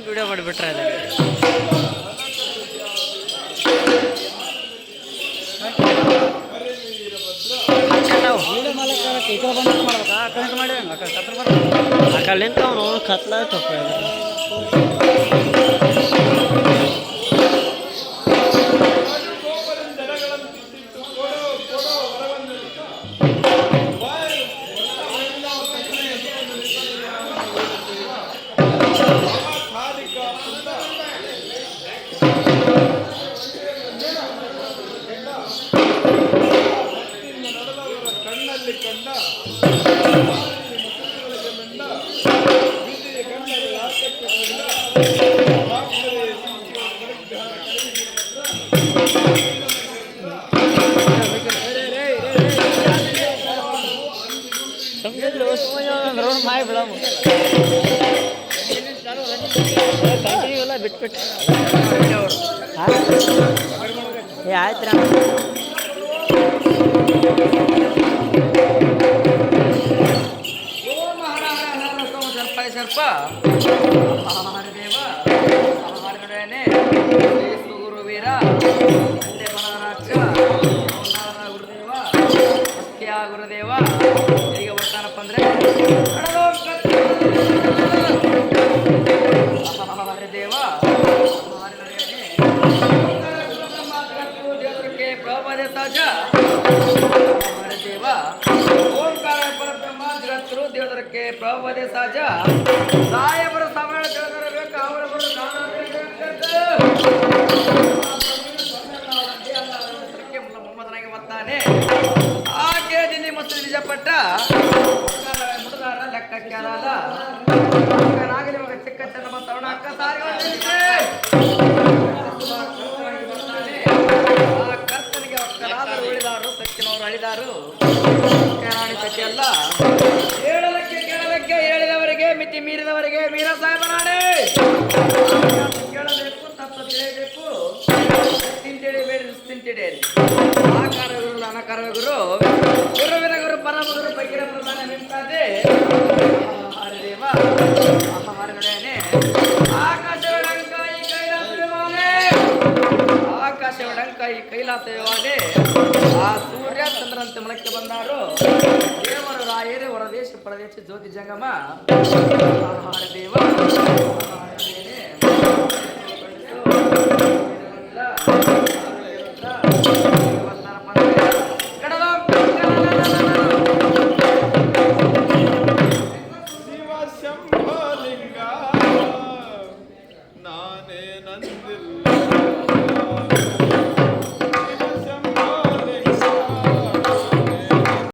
video ಮಾಡಿಬಿಟ್ರೆ ಅದೇ ಆ ಕಡೆ ನಿಂತ ಅವನು ಕತ್ಲ ತಪ್ಪ ಮಾಯ ಬಿಡಮ್ಮ ಎಲ್ಲ ಬಿಟ್ಬಿಟ್ಟು ಏ ಆಯ್ತು ಸರ್ಪ ದೇವ ಗುರುವೀರ ಗುರುದೇವ ಸತ್ಯ ಗುರುದೇವ ಹೇಗೆ ಬರ್ತಾನಪ್ಪ ಅಂದ್ರೆ ದೇವ ದೇವರಿಗೆ ಪ್ರಭಾದ ಸಹಜ ದೇವ ಓಂಕಾರ ಪರಬ್ರಹ್ಮ ಜಗತ್ತರು ದೇವರಿಗೆ ಪ್ರಭಾದ ಸಹಜ ಸಾಯಬರ ಸಮಯ ತಿಳಿದಿರಬೇಕು ಅವರ ಮೊಹಮ್ಮದನಾಗಿ ಬರ್ತಾನೆ ಆಕೆ ದಿಲ್ಲಿ ಮತ್ತು ನಿಜಪಟ್ಟ ಮುಟದಾರ ಲೆಕ್ಕಕ್ಕೆ ಅಲಾದ ನಾಗಲಿ ಮಗ ಚಿಕ್ಕ ಚಂದ ತರುಣ ಅಕ್ಕ ಸಾರಿ ಆ ಕರ್ತನಿಗೆ ಒಕ್ಕರಾದರು ಉಳಿದಾರು ಸಚ್ಚಿನವರು ಅಳಿದಾರು ರಾಣಿ ಸತಿ ಅಲ್ಲ ಕೇಳಲಕ್ಕೆ ಹೇಳಿದವರಿಗೆ ಮಿತಿ ಮೀರಿದವರಿಗೆ ವೀರ ಸಾಹೇಬನಾಣೆ ಕೇಳಬೇಕು ತಪ್ಪು ತಿಳಿಯಬೇಕು ತಿಂತಿಡಿಬೇಡಿ ತಿಂತಿಡೇರಿ ಆಕಾರ ಗುರು ಅನಕಾರ ಗುರು ಗುರುವಿನ ಗುರು ಪರಮ ಗುರು ಬಗ್ಗಿರ ಪ್ರಧಾನ ನಿಂತಾದೆ ಹರದೇವ ಹರಗಡೇನೆ ಆಕಾಶವಡಂಕ ಈ ಕೈಲಾಸವಾದೆ ಆ ಸೂರ್ಯ ಚಂದ್ರಂತೆ ಮಲಕ್ಕೆ ಬಂದಾರು ದೇವರು ರಾಯರು ಹೊರದೇಶ ಪ್ರದೇಶ ಜ್ಯೋತಿ ಜಂಗಮ ಹರದೇವ ನಾನೇ ನಂದಿಲ್ಲ